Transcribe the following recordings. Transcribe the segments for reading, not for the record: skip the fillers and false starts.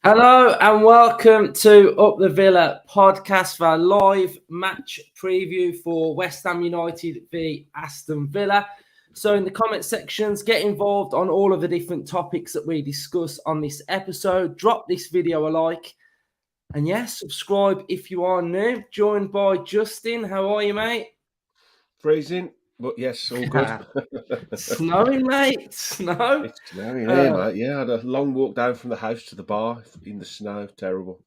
Hello and welcome to Up the Villa podcast for our live match preview for West Ham United v Aston Villa. So in the comment sections, get involved on all of the different topics that we discuss on this episode. Drop this video a like. And yes, subscribe if you are new. Joined by Justin. How are you, mate? Freezing, but yes, all good. Snowing, mate. Snow. It's snowing here, mate. Yeah, I had a long walk down from the house to the bar in the snow. Terrible.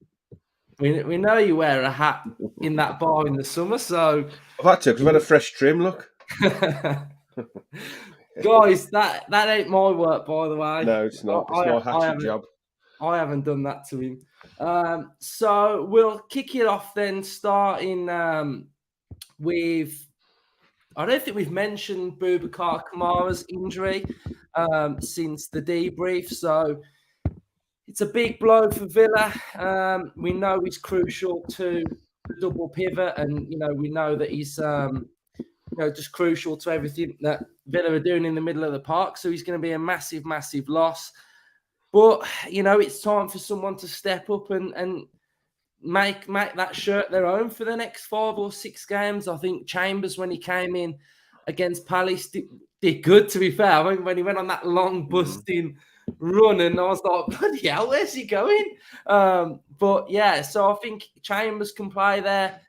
We know you wear a hat in that bar in the summer, so I've had to because I've had a fresh trim. Look, guys, that ain't my work, by the way. no, it's not. It's my hatchet job. I haven't done that to him. So we'll kick it off then, starting with. I don't think we've mentioned Boubacar Kamara's injury since the debrief, so it's a big blow for Villa. We know he's crucial to the double pivot, and we know that he's just crucial to everything that Villa are doing in the middle of the park. So he's going to be a massive, massive loss. But it's time for someone to step up and make that shirt their own for the next 5 or 6 games. I think Chambers, when he came in against Palace, did good, to be fair. I mean, when he went on that long busting run, and I was like, bloody hell, where's he going? But yeah, so I think Chambers can play there.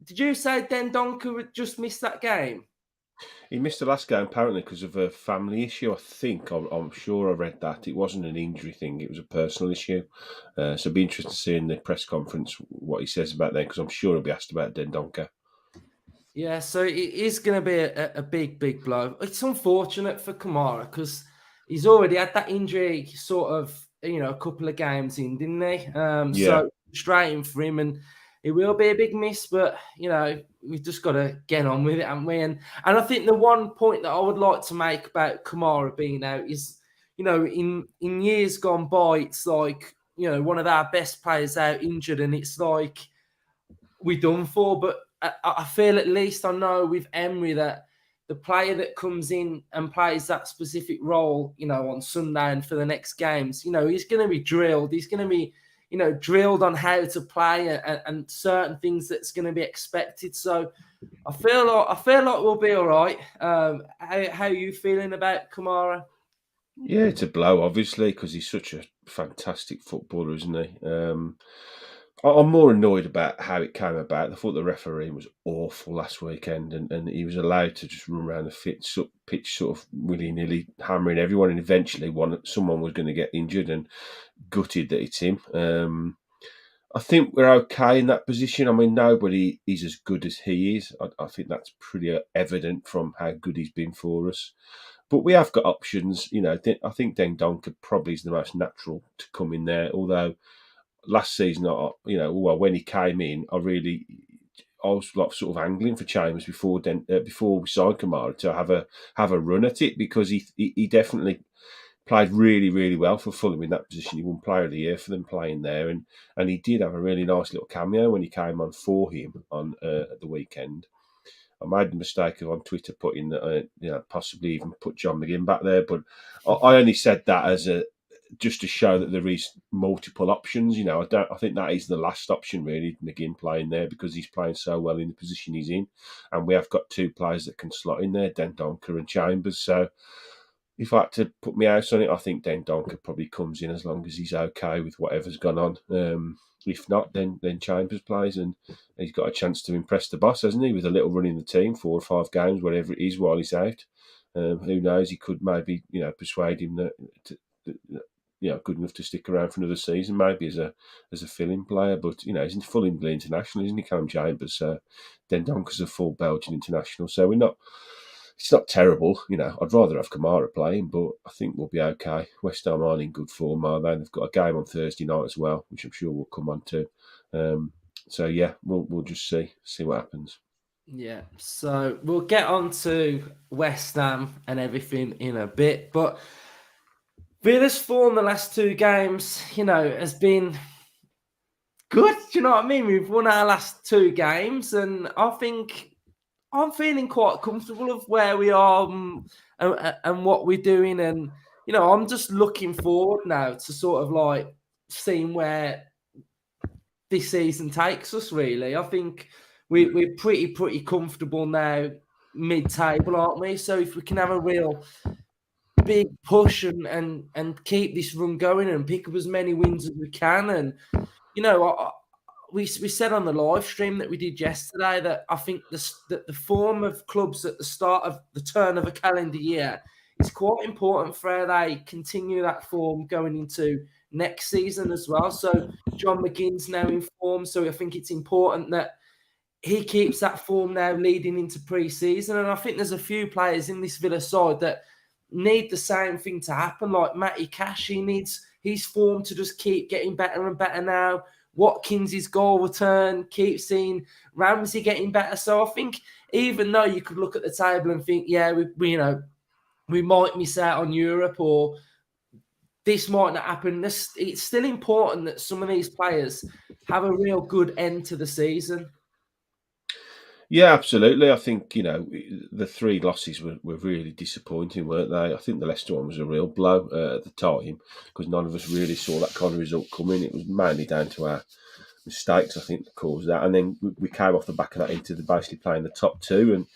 Did you say Dendoncker would just miss that game? He missed the last game apparently because of a family issue. I think I'm sure I read that it wasn't an injury thing; it was a personal issue. So it'd be interesting to see in the press conference what he says about that, because I'm sure he'll be asked about Dendoncker. Yeah, so it is going to be a big, big blow. It's unfortunate for Kamara because he's already had that injury sort of, a couple of games in, didn't he? So frustrating for him, and it will be a big miss, but, we've just got to get on with it, haven't we? And I think the one point that I would like to make about Kamara being out is, in years gone by, it's like, one of our best players out injured, and it's like we're done for. But I feel, at least I know with Emery, that the player that comes in and plays that specific role, on Sunday and for the next games, he's going to be drilled. He's going to be, drilled on how to play and certain things that's going to be expected. So I feel like we'll be all right. How are you feeling about Kamara? Yeah, it's a blow, obviously, because he's such a fantastic footballer, isn't he? I'm more annoyed about how it came about. I thought the referee was awful last weekend, and he was allowed to just run around the pitch sort of willy-nilly, hammering everyone, and eventually someone was going to get injured, and gutted that it's him. I think we're okay in that position. I mean, nobody is as good as he is. I think that's pretty evident from how good he's been for us. But we have got options. I think Dendoncker probably is the most natural to come in there, although last season, when he came in, I was like sort of angling for Chambers before we signed Kamara to have a run at it, because he definitely played really, really well for Fulham in that position. He won Player of the Year for them playing there, and he did have a really nice little cameo when he came on for him on at the weekend. I made the mistake of on Twitter putting that, possibly even put John McGinn back there, but I only said that as just to show that there is multiple options. I think that is the last option really, McGinn playing there, because he's playing so well in the position he's in, and we have got 2 players that can slot in there, Dendoncker and Chambers. So if I had to put my house on it, I think Dendoncker probably comes in as long as he's okay with whatever's gone on. If not, then Chambers plays, and he's got a chance to impress the boss, hasn't he, with a little run in the team, 4 or 5 games, whatever it is, while he's out. Who knows? He could maybe persuade him that good enough to stick around for another season, maybe as a fill-in player. But he's fully international, isn't he, Callum Chambers? So Dendoncker's a full Belgian international. So it's not terrible. I'd rather have Kamara playing, but I think we'll be okay. West Ham aren't in good form, are they? They've got a game on Thursday night as well, which I'm sure we'll come on to. So yeah, we'll just see what happens. Yeah, so we'll get on to West Ham and everything in a bit, but Villa's form the last 2 games, has been good. Do you know what I mean? We've won our last 2 games, and I think I'm feeling quite comfortable of where we are and what we're doing. And I'm just looking forward now to sort of like seeing where this season takes us, really. I think we're pretty comfortable now, mid-table, aren't we? So if we can have a real big push and keep this run going and pick up as many wins as we can, and we said on the live stream that we did yesterday that I think that the form of clubs at the start of the turn of a calendar year is quite important for how they continue that form going into next season as well. So John McGinn's now in form, so I think it's important that he keeps that form now leading into pre-season. And I think there's a few players in this Villa side that need the same thing to happen. Like Matty Cash, he needs his form to just keep getting better and better now. Watkins' goal return, keep seeing Ramsey getting better. So I think even though you could look at the table and think, yeah, we might miss out on Europe or this might not happen, it's still important that some of these players have a real good end to the season. Yeah, absolutely. I think, the 3 losses were really disappointing, weren't they? I think the Leicester one was a real blow at the time because none of us really saw that kind of result coming. It was mainly down to our mistakes, I think, that caused that. And then we came off the back of that into basically playing the top 2. And,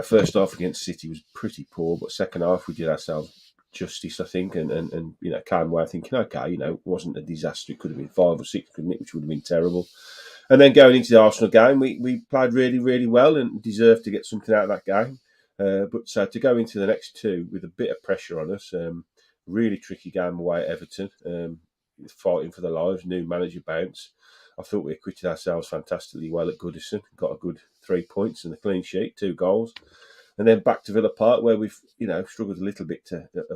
first half against City was pretty poor, but second half we did ourselves justice, I think, and came away thinking, okay, it wasn't a disaster. It could have been 5 or 6, couldn't it, which would have been terrible. And then going into the Arsenal game, we played really, really well and deserved to get something out of that game. But to go into the next 2 with a bit of pressure on us, really tricky game away at Everton, fighting for the lives, new manager bounce. I thought we acquitted ourselves fantastically well at Goodison, got a good 3 points and a clean sheet, 2 goals. And then back to Villa Park, where we've struggled a little bit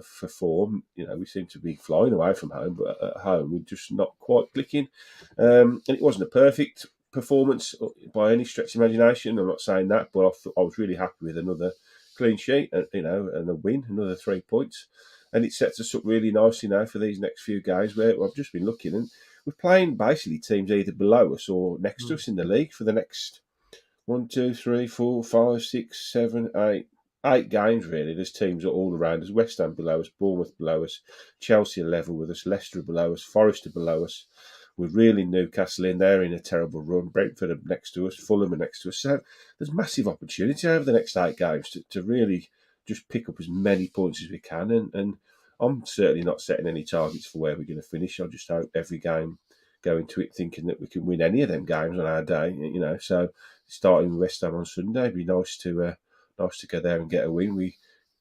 for form. We seem to be flying away from home, but at home we're just not quite clicking. And it wasn't a perfect performance by any stretch of imagination. I'm not saying that, but I was really happy with another clean sheet, and a win, another 3 points, and it sets us up really nicely now for these next few games. Where I've just been looking, and we're playing basically teams either below us or next to us in the league for the next 1, 2, 3, 4, 5, 6, 7, 8 games, really. There's teams all around us. West Ham below us, Bournemouth below us, Chelsea are level with us, Leicester below us, Forest are below us. We're really Newcastle in there in a terrible run. Brentford are next to us, Fulham are next to us. So there's massive opportunity over the next 8 games to really just pick up as many points as we can. And I'm certainly not setting any targets for where we're going to finish. I just hope every game go into it thinking that we can win any of them games on our day. So starting with West Ham on Sunday, it'd be nice to go there and get a win. We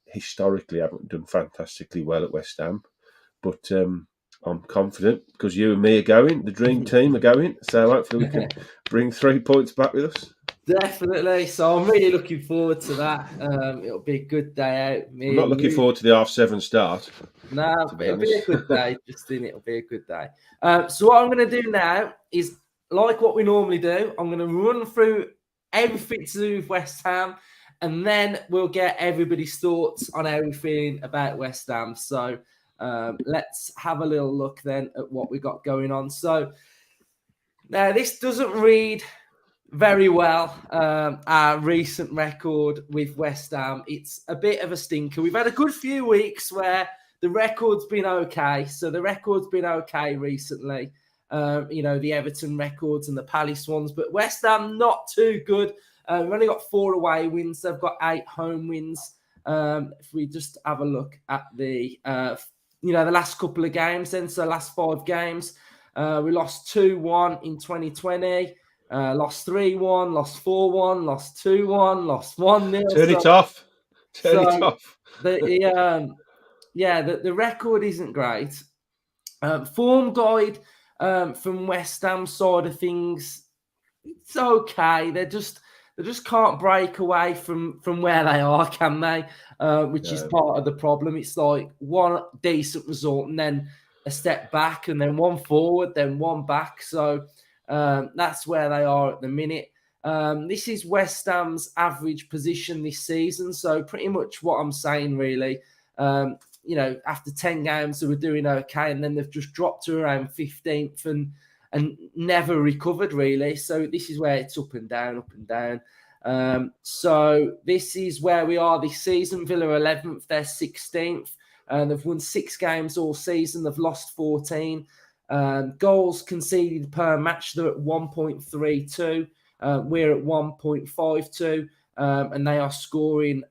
historically haven't done fantastically well at West Ham, but I'm confident because you and me are going. The dream team are going, so hopefully we can bring 3 points back with us. Definitely. So I'm really looking forward to that. It'll be a good day out. I'm not looking forward to the 7:30 start. No, it'll be a good day. It'll be a good day. So what I'm going to do now is, like what we normally do, I'm going to run through everything to do with West Ham, and then we'll get everybody's thoughts on how we're feeling about West Ham. So let's have a little look then at what we got going on. So now this doesn't read very well, our recent record with West Ham. It's a bit of a stinker. We've had a good few weeks where the record's been okay. So the record's been okay recently. The Everton records and the Palace ones, but West Ham not too good. We've only got 4 away wins. They've got 8 home wins. If we just have a look at the last couple of games, then so last 5 games, we lost 2-1 in 2020. Lost 3-1, lost 4-1, lost 2-1, lost 1-0. Turn it off. Turn it off. The record isn't great. Form guide from West Ham side of things, it's okay. They just can't break away from where they are, can they? Which is part of the problem. It's like one decent result and then a step back, and then one forward, then one back. So that's where they are at the minute. This is West Ham's average position this season. So pretty much what I'm saying, really, after 10 games, they were doing okay, and then they've just dropped to around 15th and never recovered, really. So this is where it's up and down, up and down. So this is where we are this season. Villa 11th, they're 16th. They've won 6 games all season. They've lost 14. Goals conceded per match, they're at 1.32. We're at 1.52. And they are scoring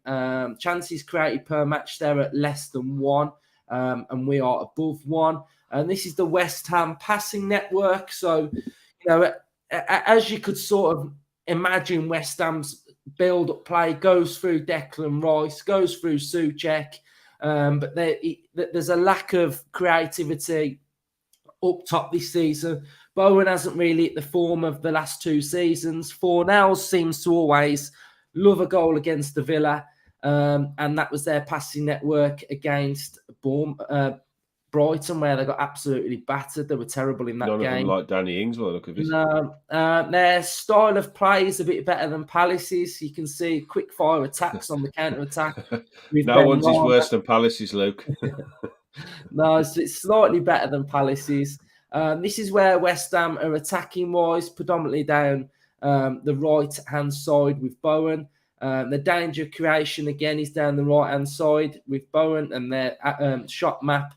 chances created per match. They're at less than 1. And we are above 1. And this is the West Ham passing network. So, as you could sort of imagine, West Ham's build-up play goes through Declan Rice, goes through Souček, but there's a lack of creativity up top this season. Bowen hasn't really hit the form of the last 2 seasons. Fornells seems to always love a goal against the Villa, and that was their passing network against Brighton, where they got absolutely battered. They were terrible in that game. None of them like Danny Ings, by the look of it. No, their style of play is a bit better than Palace's. You can see quick fire attacks on the counter attack. No one's is worse than Palace's, Luke. No, it's slightly better than Palace's. This is where West Ham are attacking wise, predominantly down the right hand side with Bowen. The danger creation again is down the right hand side with Bowen, and their shot map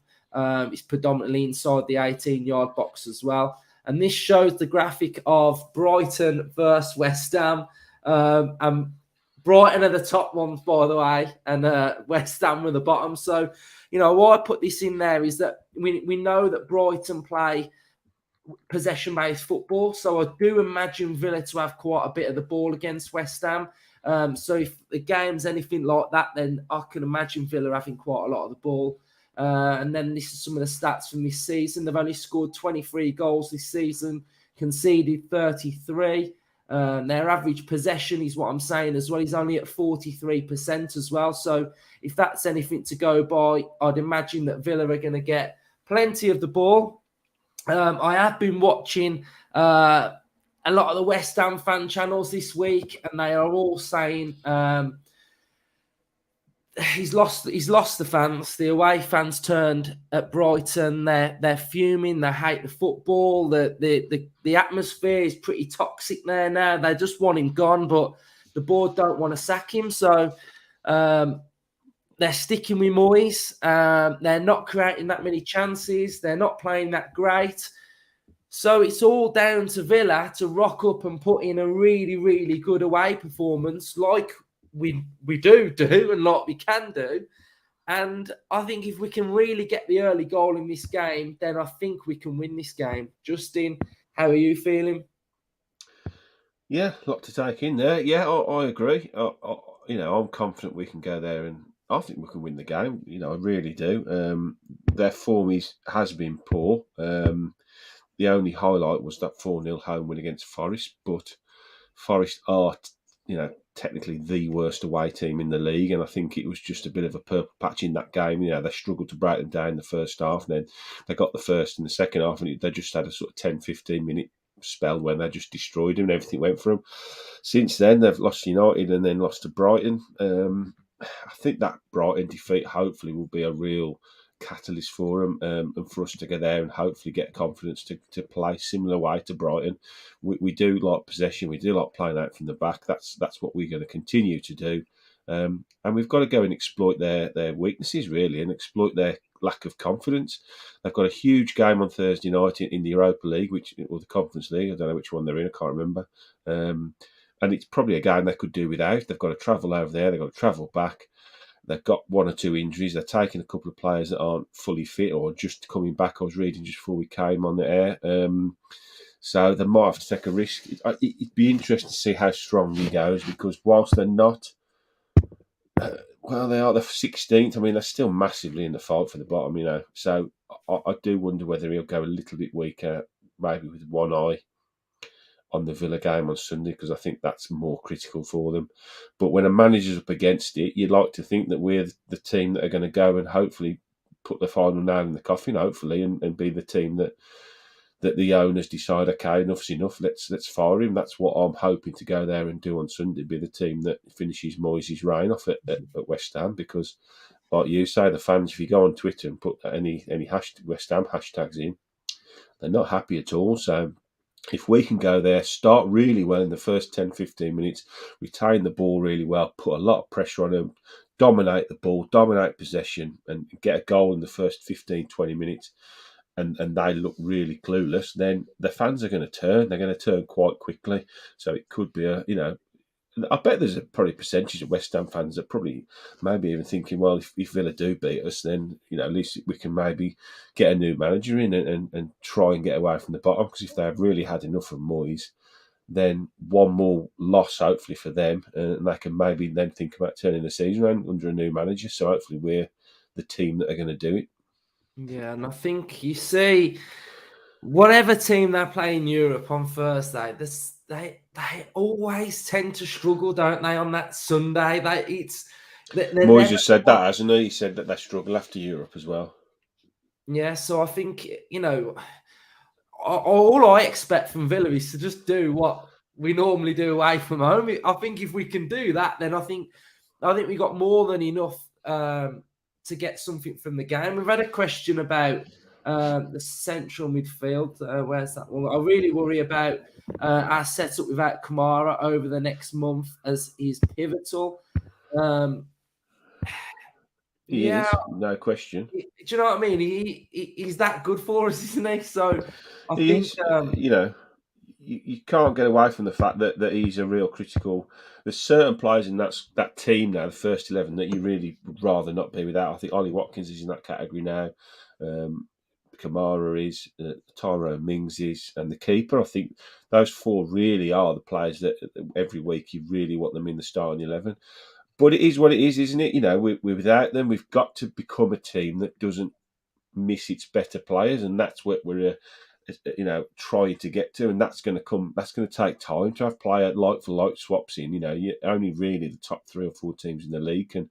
is predominantly inside the 18-yard box as well. And this shows the graphic of Brighton versus West Ham. And Brighton are the top ones, by the way, and West Ham are the bottom. So, why I put this in there is that we know that Brighton play possession-based football. So I do imagine Villa to have quite a bit of the ball against West Ham. So if the game's anything like that, then I can imagine Villa having quite a lot of the ball. And then this is some of the stats from this season. They've only scored 23 goals this season, conceded 33. Their average possession is what I'm saying as well. He's only at 43% as well. So if that's anything to go by, I'd imagine that Villa are going to get plenty of the ball. I have been watching a lot of the West Ham fan channels this week, and they are all saying he's lost the fans. The away fans turned at Brighton. They're fuming. They hate the football. The atmosphere is pretty toxic there now. They just want him gone, but the board don't want to sack him. So they're sticking with Moyes. They're not creating that many chances. They're not playing that great. So it's all down to Villa to rock up and put in a really, really good away performance like we do and like we can do. And I think if we can really get the early goal in this game, then I think we can win this game. Justin, how are you feeling? Yeah, a lot to take in there. Yeah, I agree. I'm confident we can go there, and I think we can win the game. I really do. Their form has been poor. The only highlight was that 4-0 home win against Forest, but Forest are, technically the worst away team in the league, and I think it was just a bit of a purple patch in that game. They struggled to break them down in the first half, and then they got the first in the second half, and they just had a sort of 10-15 minute spell when they just destroyed them and everything went for them. Since then, they've lost to United and then lost to Brighton. I think that Brighton defeat hopefully will be a real catalyst for them, and for us to go there and hopefully get confidence to play similar way to Brighton. We do like possession, we do like playing out from the back. That's what we're going to continue to do, and we've got to go and exploit their weaknesses really, and exploit their lack of confidence. They've got a huge game on Thursday night in the Europa League, or the Conference League. I don't know which one they're in. I can't remember. And it's probably a game they could do without. They've got to travel over there. They've got to travel back. They've got 1 or 2 injuries. They're taking a couple of players that aren't fully fit or just coming back. I was reading just before we came on the air. So they might have to take a risk. It'd be interesting to see how strong he goes, because whilst they're not, they are the 16th. I mean, they're still massively in the fight for the bottom, So I do wonder whether he'll go a little bit weaker, maybe with one eye on the Villa game on Sunday, because I think that's more critical for them. But when a manager's up against it, you'd like to think that we're the team that are going to go and hopefully put the final nail in the coffin, hopefully, and be the team that the owners decide, okay, enough's enough, let's fire him. That's what I'm hoping to go there and do on Sunday, be the team that finishes Moyes' reign off at West Ham, because like you say, the fans, if you go on Twitter and put any West Ham hashtags in, they're not happy at all. So if we can go there, start really well in the first 10-15 minutes, retain the ball really well, put a lot of pressure on them, dominate the ball, dominate possession, and get a goal in the first 15, 20 minutes, and they look really clueless, then the fans are going to turn. They're going to turn quite quickly. So it could be I bet there's a probably percentage of West Ham fans that probably maybe even thinking, well, if Villa do beat us, then at least we can maybe get a new manager in and try and get away from the bottom. Because if they've really had enough of Moyes, then one more loss, hopefully for them, and they can maybe then think about turning the season around under a new manager. So hopefully we're the team that are going to do it. Yeah, and I think you see, whatever team they play in Europe on Thursday, they always tend to struggle, don't they? On that Sunday, they're Moyes never has said that, hasn't he? He said that they struggle after Europe as well. yeah. So I think all I expect from Villa is to just do what we normally do away from home. I think if we can do that, then I think we got more than enough to get something from the game. We've had a question about the central midfield. Where's that one? I really worry about our setup without Kamara over the next month, as he's pivotal. He Yeah, is, no question. do you know what I mean? He's that good for us, isn't he? So I He think is. You can't get away from the fact that he's a real critical. There's certain players in that team now, the first 11, that you really would rather not be without. I think Ollie Watkins is in that category now. Kamara is, Tyrone Mings is, and the keeper. I think those four really are the players that every week you really want them in the starting 11. But it is what it is, isn't it? We're without them. We've got to become a team that doesn't miss its better players, and that's what we're trying to get to, and that's going to take time to have player like for like swaps in. Only really the top 3 or 4 teams in the league can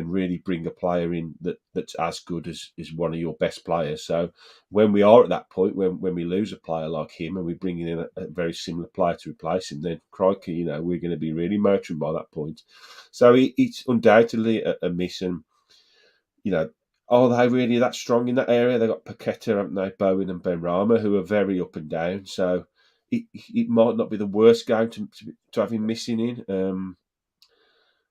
really bring a player in that's as good as one of your best players. So when we are at that point, when we lose a player like him and we bring in a very similar player to replace him, then crikey, we're going to be really motoring by that point. So it's undoubtedly a miss, and are they really that strong in that area? They've got Paqueta, haven't they? Bowen and Benrahma, who are very up and down. So it might not be the worst game to have him missing in.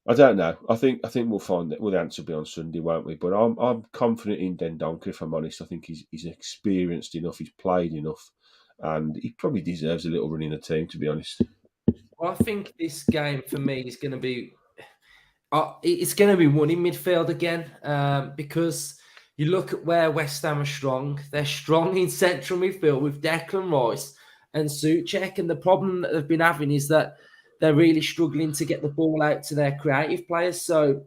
I don't know. I think we'll find that. Well, the answer will be on Sunday, won't we? But I'm confident in Dendoncker, if I'm honest. I think he's experienced enough. He's played enough, and he probably deserves a little run in the team, to be honest. Well, I think this game for me is going to be it's going to be won in midfield again, because you look at where West Ham are strong. They're strong in central midfield with Declan Rice and Souček, and the problem that they've been having is that they're really struggling to get the ball out to their creative players. So,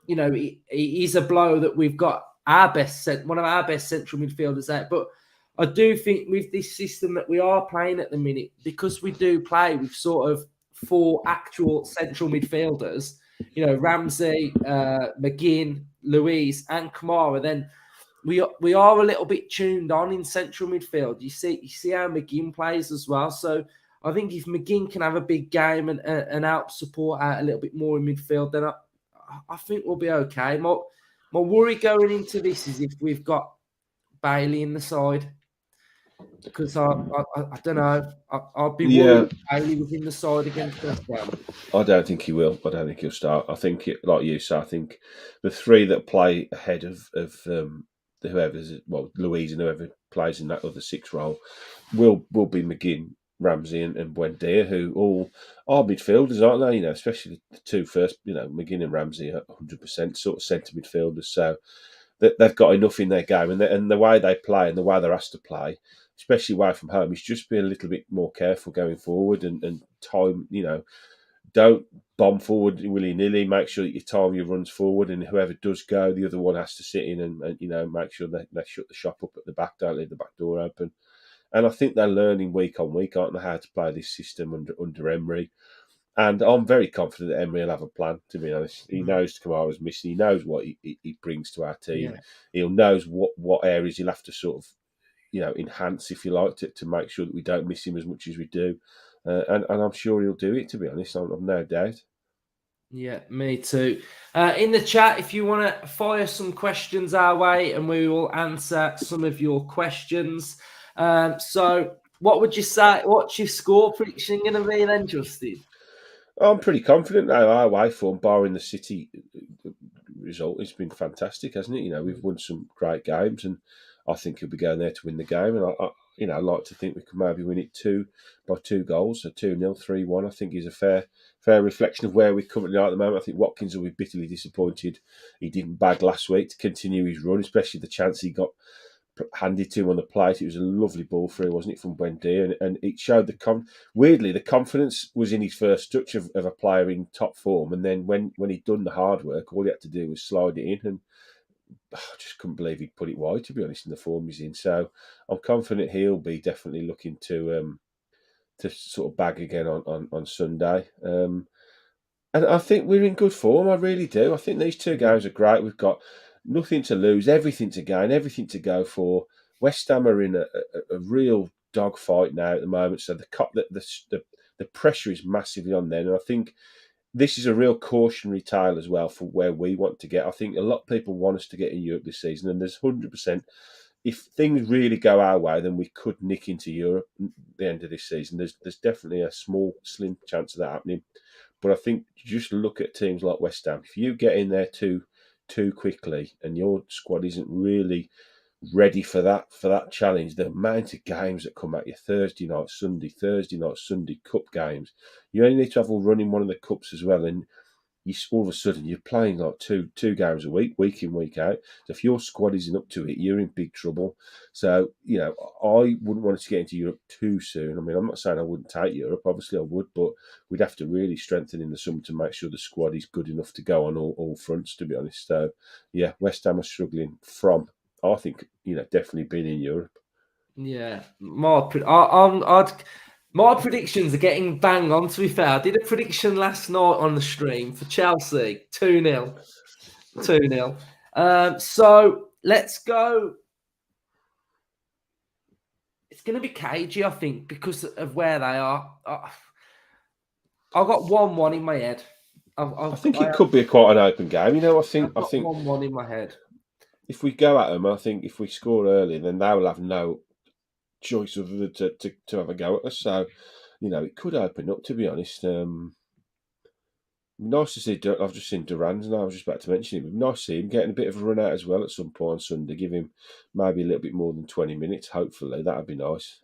it is a blow that we've got one of our best central midfielders out. But I do think with this system that we are playing at the minute, because we do play with sort of 4 actual central midfielders, Ramsey, McGinn, Louise, and Kamara, then we are a little bit tuned on in central midfield. You see how McGinn plays as well. So I think if McGinn can have a big game and help support out a little bit more in midfield, then I think we'll be okay. My worry going into this is if we've got Bailey in the side, because I don't know. I'll be worried if Bailey was in the side against West Ham. I don't think he will. I don't think he'll start. I think, like you say, I think the 3 that play ahead of whoever's, Louise and whoever plays in that other 6 role will be McGinn, Ramsey, and Buendia, who all are midfielders, aren't they? Especially the 2 first. McGinn and Ramsey are 100% sort of centre midfielders. So they've got enough in their game, and the way they play and the way they're asked to play, especially away from home, is just be a little bit more careful going forward and time. Don't bomb forward willy-nilly. Make sure that you time your runs forward, and whoever does go, the other one has to sit in and make sure they shut the shop up at the back, don't leave the back door open. And I think they're learning week on week, aren't they, how to play this system under Emery. And I'm very confident that Emery will have a plan, to be honest. He knows Kamara's missing. He knows what he brings to our team. Yeah. He knows what areas he'll have to sort of, enhance, if you like, to make sure that we don't miss him as much as we do. And I'm sure he'll do it, to be honest. I've no doubt. Yeah, me too. In the chat, if you want to fire some questions our way, and we will answer some of your questions. So what would you say? What's your score prediction going to be then, Justin? I'm pretty confident now. Our away form, barring the City result. It's been fantastic, hasn't it? You know, we've won some great games, and I think he'll be going there to win the game. And I like to think we can maybe win it by 2 goals, so 2-0, 3-1. I think is a fair reflection of where we're currently at the moment. I think Watkins will be bitterly disappointed he didn't bag last week to continue his run, especially the chance he got handed to him on the plate. It was a lovely ball through, wasn't it, from Wendy? And it showed weirdly, the confidence was in his first touch of a player in top form. And then when he'd done the hard work, all he had to do was slide it in. And I just couldn't believe he'd put it wide, to be honest, in the form he's in. So I'm confident he'll be definitely looking to sort of bag again on Sunday. And I think we're in good form. I really do. I think these 2 games are great. We've got nothing to lose, everything to gain, everything to go for. West Ham are in a real dogfight now at the moment. So the pressure is massively on them. And I think this is a real cautionary tale as well for where we want to get. I think a lot of people want us to get in Europe this season. And there's 100%. If things really go our way, then we could nick into Europe at the end of this season. There's definitely a slim chance of that happening. But I think just look at teams like West Ham. If you get in there too quickly and your squad isn't really ready for that challenge, the amount of games that come at you Thursday night, Sunday cup games, you only need to have a run in one of the cups as well, and all of a sudden you're playing like two games a week in, week out. So if your squad isn't up to it, you're in big trouble. So, you know, I wouldn't want us to get into Europe too soon. I mean, I'm not saying I wouldn't take Europe. Obviously I would, but we'd have to really strengthen in the summer to make sure the squad is good enough to go on all fronts, to be honest. So, yeah, West Ham are struggling from, I think, you know, definitely being in Europe. Yeah, my predictions are getting bang on, to be fair. I did a prediction last night on the stream for Chelsea, 2-0. 2-0. So let's go. It's going to be cagey, I think, because of where they are. I've got 1-1 in my head. I think it could be quite an open game. You know, I think 1-1 in my head. If we go at them, I think if we score early, then they will have no choice other than to have a go at us. So, you know, it could open up, to be honest. Nice to see. I've just seen Duran, and I was just about to mention him. Nice to see him getting a bit of a run out as well at some point on Sunday. Give him maybe a little bit more than 20 minutes. Hopefully, that'd be nice.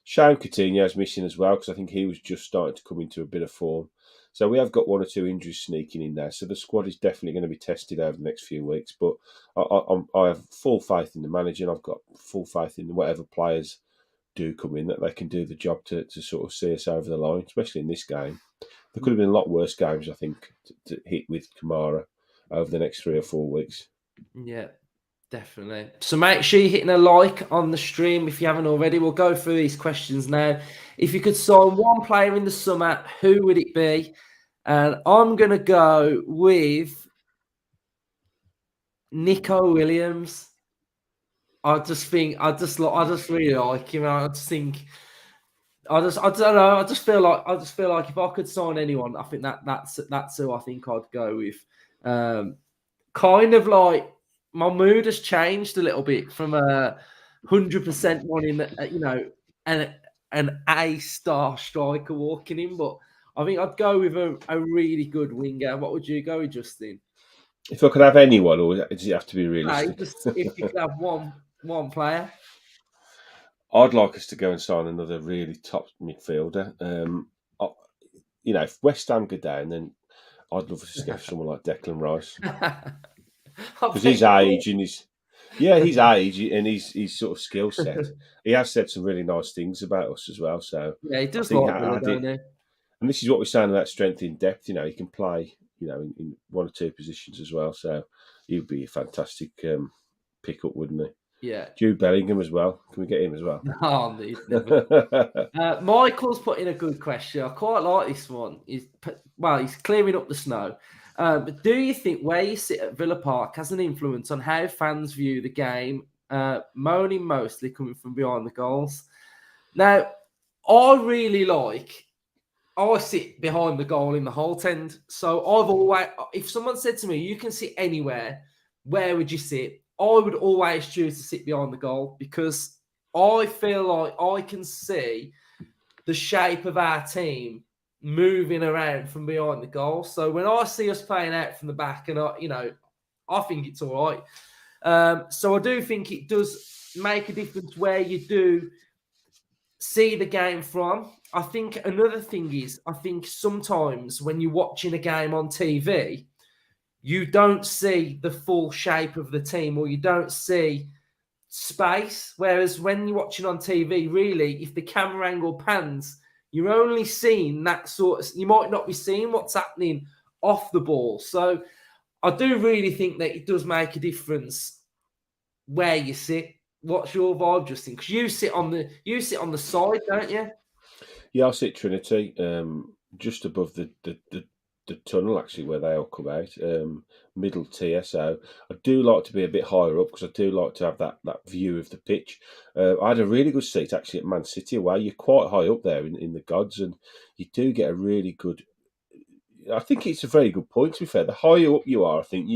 Shame Coutinho's missing as well, because I think he was just starting to come into a bit of form. So we have got 1 or 2 injuries sneaking in there. So the squad is definitely going to be tested over the next few weeks. But I have full faith in the manager, and I've got full faith in whatever players do come in, that they can do the job to sort of see us over the line, especially in this game. There could have been a lot worse games, I think, to hit with Kamara over the next 3 or 4 weeks. Yeah, definitely. So make sure you're hitting a like on the stream if you haven't already. We'll go through these questions now. If you could sign one player in the summer, who would it be? And I'm going to go with Nico Williams. I just really like him. I don't know. I just feel like if I could sign anyone, I think that's who I think I'd go with. Kind of like my mood has changed a little bit from a 100% wanting, you know, an A-star striker walking in, but I think I'd go with a really good winger. What would you go with, Justin? If I could have anyone, or does it have to be realistic? Just if you could have one player. I'd like us to go and sign another really top midfielder. You know, if West Ham go down, then I'd love us to get someone like Declan Rice, because his age and his sort of skill set. He has said some really nice things about us as well. So yeah, he does like Villa, don't he? And this is what we're saying about strength in depth. You know, he can play, you know, in 1 or 2 positions as well. So he'd be a fantastic pick-up, wouldn't he? Yeah. Jude Bellingham as well. Can we get him as well? No, never. Michael's put in a good question. I quite like this one. He's clearing up the snow. But do you think where you sit at Villa Park has an influence on how fans view the game? Moaning mostly coming from behind the goals. Now, I sit behind the goal in the Holt end. So I've always, if someone said to me, you can sit anywhere, where would you sit? I would always choose to sit behind the goal, because I feel like I can see the shape of our team moving around from behind the goal. So when I see us playing out from the back, and I think it's all right. So I do think it does make a difference where you do see the game from. I think another thing is, I think sometimes when you're watching a game on TV, you don't see the full shape of the team, or you don't see space. Whereas when you're watching on TV, really, if the camera angle pans, you're only seeing that sort of, you might not be seeing what's happening off the ball. So I do really think that it does make a difference where you sit. What's your vibe, Justin? Because you sit on the side, don't you? Yeah, I sit Trinity, just above the tunnel actually where they all come out, middle tier. So I do like to be a bit higher up because I do like to have that view of the pitch. I had a really good seat actually at Man City away. You're quite high up there in the gods, and you do get a really good. I think it's a very good point. To be fair, the higher up you are, I think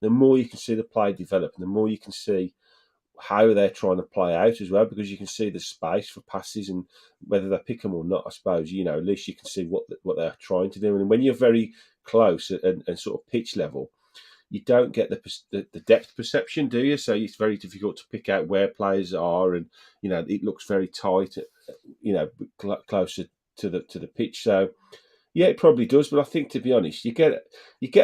the more you can see the play develop, and the more you can see how they're trying to play out as well, because you can see the space for passes, and whether they pick them or not, I suppose, at least you can see what they're trying to do. And when you're very close and sort of pitch level, you don't get the depth perception, do you? So it's very difficult to pick out where players are, and it looks very tight, closer to the pitch. So yeah, it probably does, but I think, to be honest, you get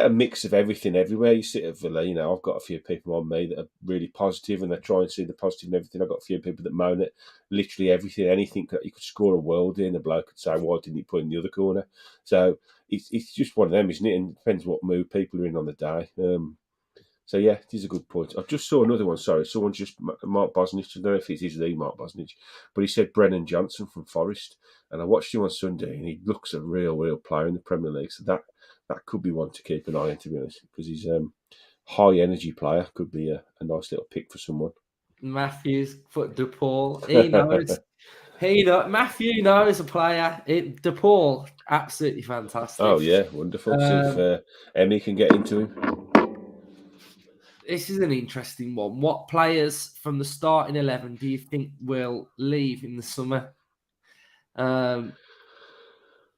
a mix of everything everywhere. You sit at Villa, I've got a few people on me that are really positive, and they try and see the positive in everything. I've got a few people that moan at literally everything, anything that you could score a world in. A bloke could say, "Why didn't you put in the other corner?" So it's just one of them, isn't it? And it depends what mood people are in on the day. So yeah, it is a good point. I just saw another one. Sorry, someone just Mark Bosnich. I don't know if it is the Mark Bosnich, but he said Brennan Johnson from Forest, and I watched him on Sunday, and he looks a real player in the Premier League. So that could be one to keep an eye on, to be honest, because he's high energy player. Could be a nice little pick for someone. Matthews, DePaul, he knows. Matthew knows a player. DePaul, absolutely fantastic. Oh yeah, wonderful. See if Emmy can get into him. This is an interesting one. What players from the starting 11 do you think will leave in the summer?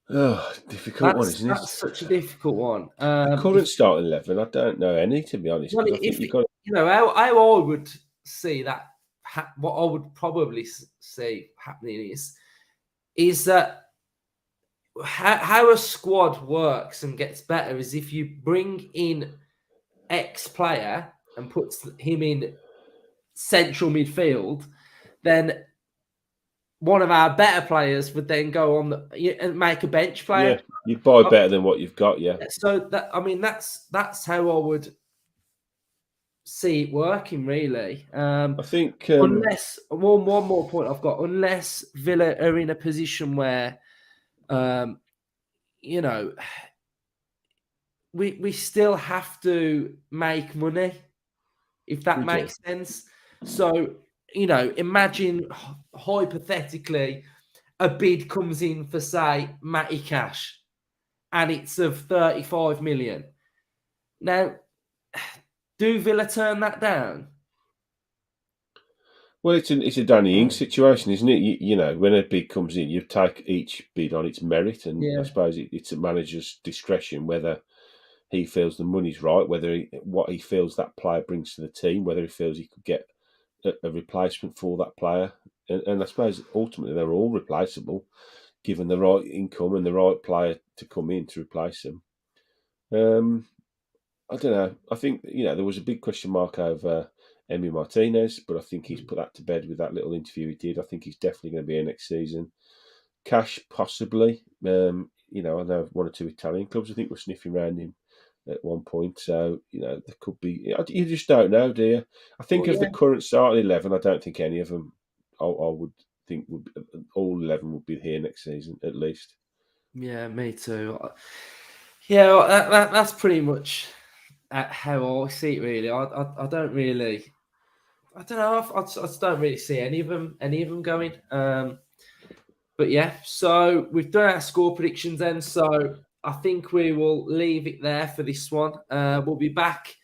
Difficult one, isn't it? That's such a difficult one. The current starting 11, I don't know any, to be honest. Well, I think you've got. How I would see that. What I would probably see happening is that how a squad works and gets better is if you bring in X player and puts him in central midfield, then one of our better players would then go on and make a bench player. Yeah, you buy better than what you've got. Yeah. So that's how I would see it working, really. I think unless one more point I've got, unless Villa are in a position where, we still have to make money, if that makes sense. So, imagine hypothetically a bid comes in for, say, Matty Cash, and it's of 35 million. Now, do Villa turn that down? Well, it's a Danny Ings situation, isn't it? When a bid comes in, you take each bid on its merit, and I suppose it's a manager's discretion whether he feels the money's right, what he feels that player brings to the team, whether he feels he could get a replacement for that player. And I suppose ultimately they're all replaceable, given the right income and the right player to come in to replace them. I don't know. I think, there was a big question mark over Emi Martinez, but I think he's put that to bed with that little interview he did. I think he's definitely going to be here next season. Cash, possibly. I know one or two Italian clubs, I think, were sniffing around him at one point. So, there could be. You just don't know, do you? I think of the current starting 11, I don't think any of them, I would think, all 11 would be here next season, at least. Yeah, me too. Yeah, that's pretty much how I see it, really. I don't really. I don't know. I just don't really see any of them going. But yeah, so we've done our score predictions then. So I think we will leave it there for this one. We'll be back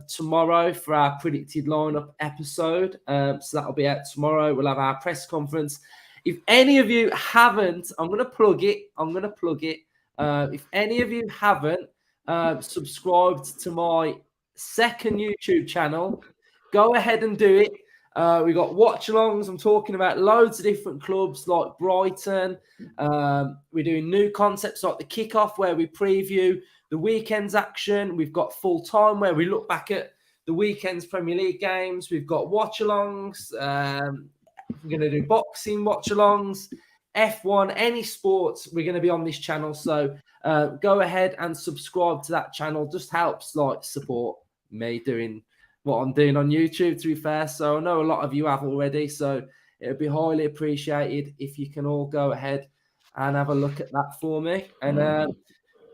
tomorrow for our predicted lineup episode. So that'll be out tomorrow. We'll have our press conference. If any of you haven't, I'm going to plug it. If any of you haven't subscribed to my second YouTube channel, go ahead and do it. We got watch-alongs. I'm talking about loads of different clubs like Brighton. We're doing new concepts like the kickoff, where we preview the weekend's action. We've got full time, where we look back at the weekend's Premier League games. We've got watch-alongs. We're going to do boxing watch-alongs, F1, any sports. We're going to be on this channel. So go ahead and subscribe to that channel. Just helps like support me doing what I'm doing on YouTube, to be fair. So I know a lot of you have already. So it would be highly appreciated if you can all go ahead and have a look at that for me. And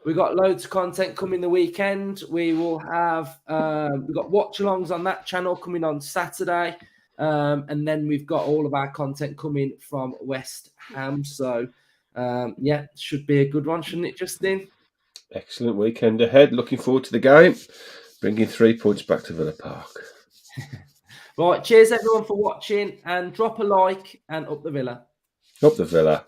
we've got loads of content coming the weekend. We will have, we've got watch-alongs on that channel coming on Saturday. And then we've got all of our content coming from West Ham. So, yeah, should be a good one, shouldn't it, Justin? Excellent weekend ahead. Looking forward to the game. Bringing 3 points back to Villa Park. Right, cheers everyone for watching, and drop a like and up the Villa. Up the Villa.